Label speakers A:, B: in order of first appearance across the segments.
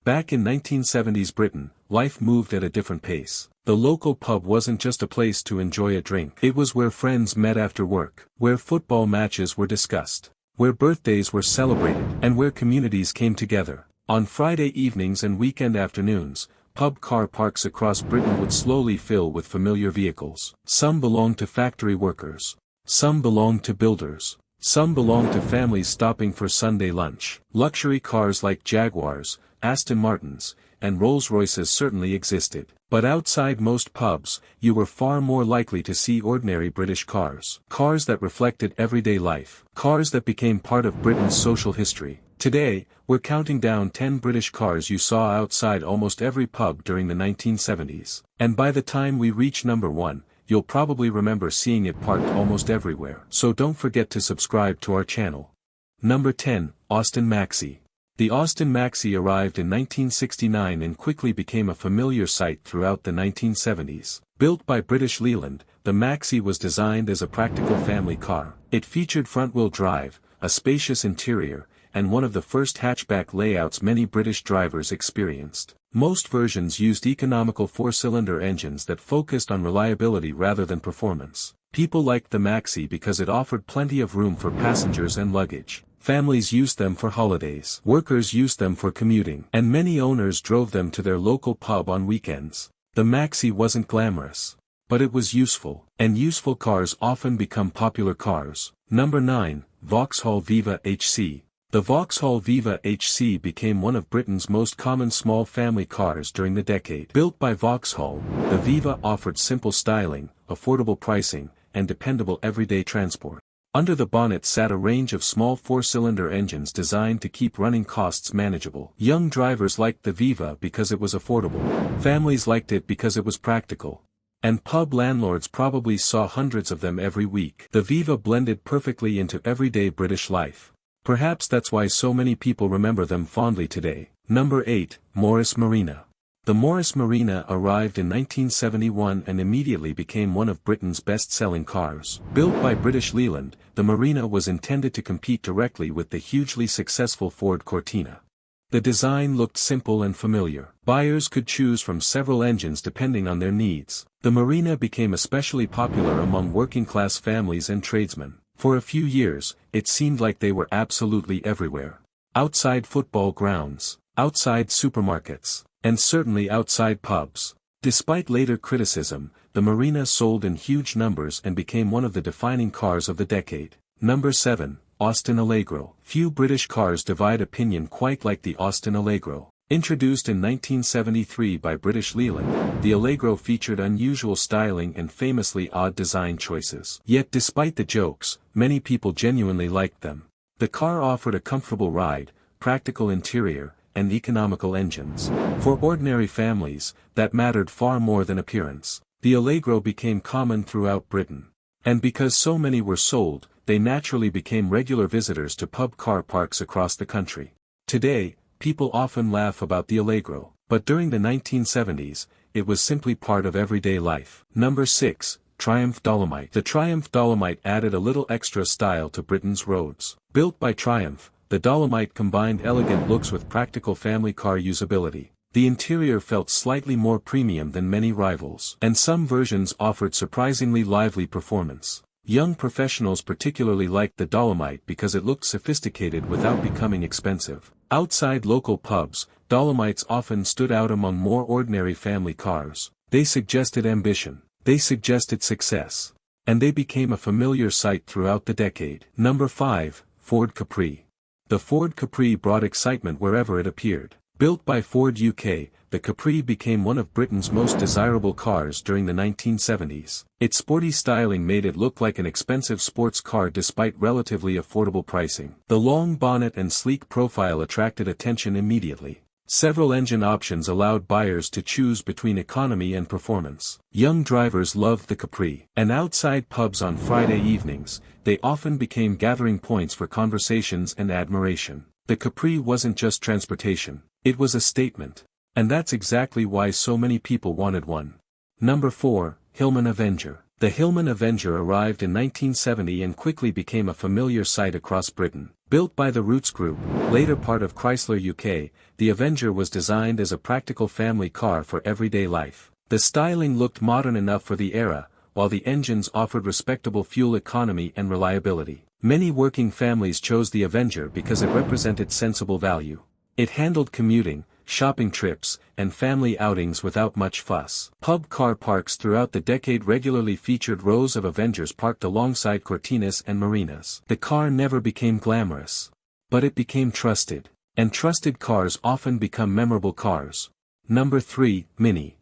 A: Back in 1970s Britain, life moved at a different pace. The local pub wasn't just a place to enjoy a drink. It was where friends met after work, where football matches were discussed, where birthdays were celebrated, and where communities came together. On Friday evenings and weekend afternoons, pub car parks across Britain would slowly fill with familiar vehicles. Some belonged to factory workers. Some belonged to builders. Some belonged to families stopping for Sunday lunch. Luxury cars like Jaguars, Aston Martins, and Rolls-Royces certainly existed. But outside most pubs, you were far more likely to see ordinary British cars. Cars that reflected everyday life. Cars that became part of Britain's social history. Today, we're counting down 10 British cars you saw outside almost every pub during the 1970s. And by the time we reach number 1, you'll probably remember seeing it parked almost everywhere. So don't forget to subscribe to our channel. Number 10, Austin Maxi. The Austin Maxi arrived in 1969 and quickly became a familiar sight throughout the 1970s. Built by British Leyland, the Maxi was designed as a practical family car. It featured front-wheel drive, a spacious interior, and one of the first hatchback layouts many British drivers experienced. Most versions used economical four-cylinder engines that focused on reliability rather than performance. People liked the Maxi because it offered plenty of room for passengers and luggage. Families used them for holidays. Workers used them for commuting. And many owners drove them to their local pub on weekends. The Maxi wasn't glamorous, but it was useful. And useful cars often become popular cars. Number 9, Vauxhall Viva HC. The Vauxhall Viva HC became one of Britain's most common small family cars during the decade. Built by Vauxhall, the Viva offered simple styling, affordable pricing, and dependable everyday transport. Under the bonnet sat a range of small four-cylinder engines designed to keep running costs manageable. Young drivers liked the Viva because it was affordable. Families liked it because it was practical. And pub landlords probably saw hundreds of them every week. The Viva blended perfectly into everyday British life. Perhaps that's why so many people remember them fondly today. Number 8, Morris Marina. The Morris Marina arrived in 1971 and immediately became one of Britain's best-selling cars. Built by British Leyland, the Marina was intended to compete directly with the hugely successful Ford Cortina. The design looked simple and familiar. Buyers could choose from several engines depending on their needs. The Marina became especially popular among working-class families and tradesmen. For a few years, it seemed like they were absolutely everywhere. Outside football grounds, outside supermarkets, and certainly outside pubs. Despite later criticism, the Marina sold in huge numbers and became one of the defining cars of the decade. Number 7, Austin Allegro. Few British cars divide opinion quite like the Austin Allegro. Introduced in 1973 by British Leyland, the Allegro featured unusual styling and famously odd design choices. Yet despite the jokes, many people genuinely liked them. The car offered a comfortable ride, practical interior, and economical engines. For ordinary families, that mattered far more than appearance. The Allegro became common throughout Britain. And because so many were sold, they naturally became regular visitors to pub car parks across the country. Today, people often laugh about the Allegro, but during the 1970s, it was simply part of everyday life. Number 6, Triumph Dolomite. The Triumph Dolomite added a little extra style to Britain's roads. Built by Triumph, the Dolomite combined elegant looks with practical family car usability. The interior felt slightly more premium than many rivals, and some versions offered surprisingly lively performance. Young professionals particularly liked the Dolomite because it looked sophisticated without becoming expensive. Outside local pubs, Dolomites often stood out among more ordinary family cars. They suggested ambition. They suggested success. And they became a familiar sight throughout the decade. Number 5, Ford Capri. The Ford Capri brought excitement wherever it appeared. Built by Ford UK, the Capri became one of Britain's most desirable cars during the 1970s. Its sporty styling made it look like an expensive sports car despite relatively affordable pricing. The long bonnet and sleek profile attracted attention immediately. Several engine options allowed buyers to choose between economy and performance. Young drivers loved the Capri. And outside pubs on Friday evenings, they often became gathering points for conversations and admiration. The Capri wasn't just transportation. It was a statement. And that's exactly why so many people wanted one. Number 4, Hillman Avenger. The Hillman Avenger arrived in 1970 and quickly became a familiar sight across Britain. Built by the Roots Group, later part of Chrysler UK, the Avenger was designed as a practical family car for everyday life. The styling looked modern enough for the era, while the engines offered respectable fuel economy and reliability. Many working families chose the Avenger because it represented sensible value. It handled commuting, shopping trips, and family outings without much fuss. Pub car parks throughout the decade regularly featured rows of Avengers parked alongside Cortinas and Marinas. The car never became glamorous. But it became trusted. And trusted cars often become memorable cars. Number 3, Mini.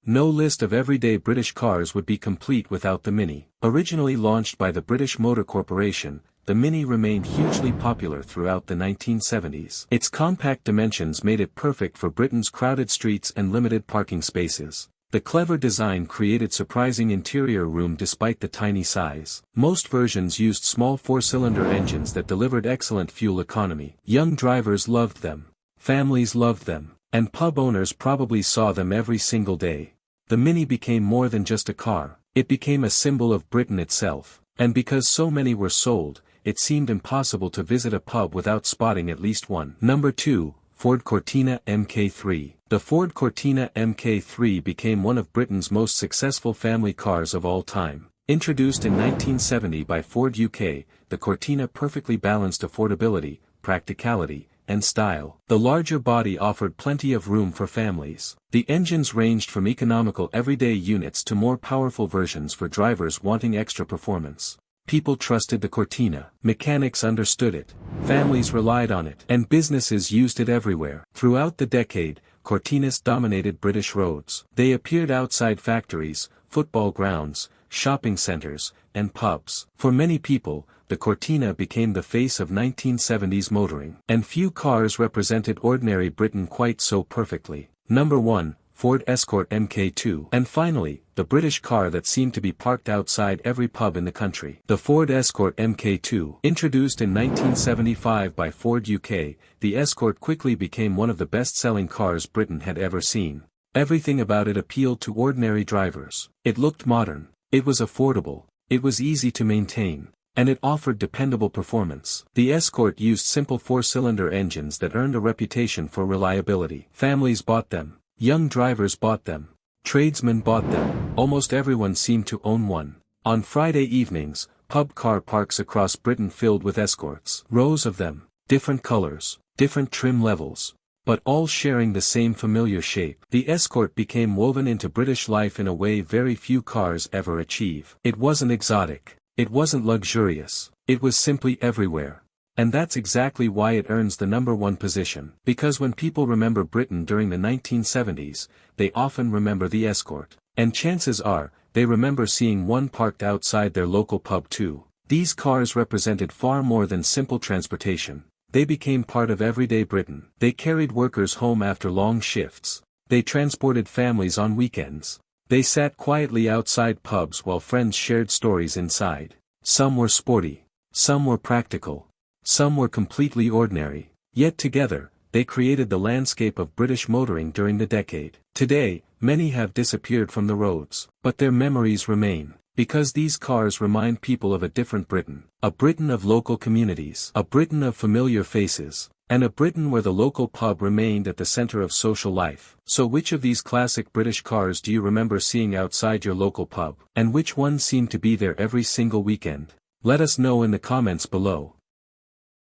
A: No list of everyday British cars would be complete without the Mini. Originally launched by the British Motor Corporation, the Mini remained hugely popular throughout the 1970s. Its compact dimensions made it perfect for Britain's crowded streets and limited parking spaces. The clever design created surprising interior room despite the tiny size. Most versions used small four-cylinder engines that delivered excellent fuel economy. Young drivers loved them. Families loved them. And pub owners probably saw them every single day. The Mini became more than just a car. It became a symbol of Britain itself. And because so many were sold, it seemed impossible to visit a pub without spotting at least one. Number 2, Ford Cortina Mk3. The Ford Cortina Mk3 became one of Britain's most successful family cars of all time. Introduced in 1970 by Ford UK, the Cortina perfectly balanced affordability, practicality, and style. The larger body offered plenty of room for families. The engines ranged from economical everyday units to more powerful versions for drivers wanting extra performance. People trusted the Cortina. Mechanics understood it. Families relied on it. And businesses used it everywhere. Throughout the decade, Cortinas dominated British roads. They appeared outside factories, football grounds, shopping centers, and pubs. For many people, the Cortina became the face of 1970s motoring. And few cars represented ordinary Britain quite so perfectly. Number 1, Ford Escort Mk2. And finally, the British car that seemed to be parked outside every pub in the country. The Ford Escort Mk2. Introduced in 1975 by Ford UK, the Escort quickly became one of the best-selling cars Britain had ever seen. Everything about it appealed to ordinary drivers. It looked modern. It was affordable. It was easy to maintain. And it offered dependable performance. The Escort used simple four-cylinder engines that earned a reputation for reliability. Families bought them. Young drivers bought them. Tradesmen bought them. Almost everyone seemed to own one. On Friday evenings, pub car parks across Britain filled with Escorts. Rows of them. Different colors. Different trim levels. But all sharing the same familiar shape. The Escort became woven into British life in a way very few cars ever achieve. It wasn't exotic. It wasn't luxurious. It was simply everywhere. And that's exactly why it earns the number 1 position. Because when people remember Britain during the 1970s, they often remember the Escort. And chances are, they remember seeing one parked outside their local pub too. These cars represented far more than simple transportation. They became part of everyday Britain. They carried workers home after long shifts. They transported families on weekends. They sat quietly outside pubs while friends shared stories inside. Some were sporty. Some were practical. Some were completely ordinary. Yet together, they created the landscape of British motoring during the decade. Today, many have disappeared from the roads. But their memories remain. Because these cars remind people of a different Britain. A Britain of local communities. A Britain of familiar faces. And a Britain where the local pub remained at the center of social life. So which of these classic British cars do you remember seeing outside your local pub? And which one seemed to be there every single weekend? Let us know in the comments below.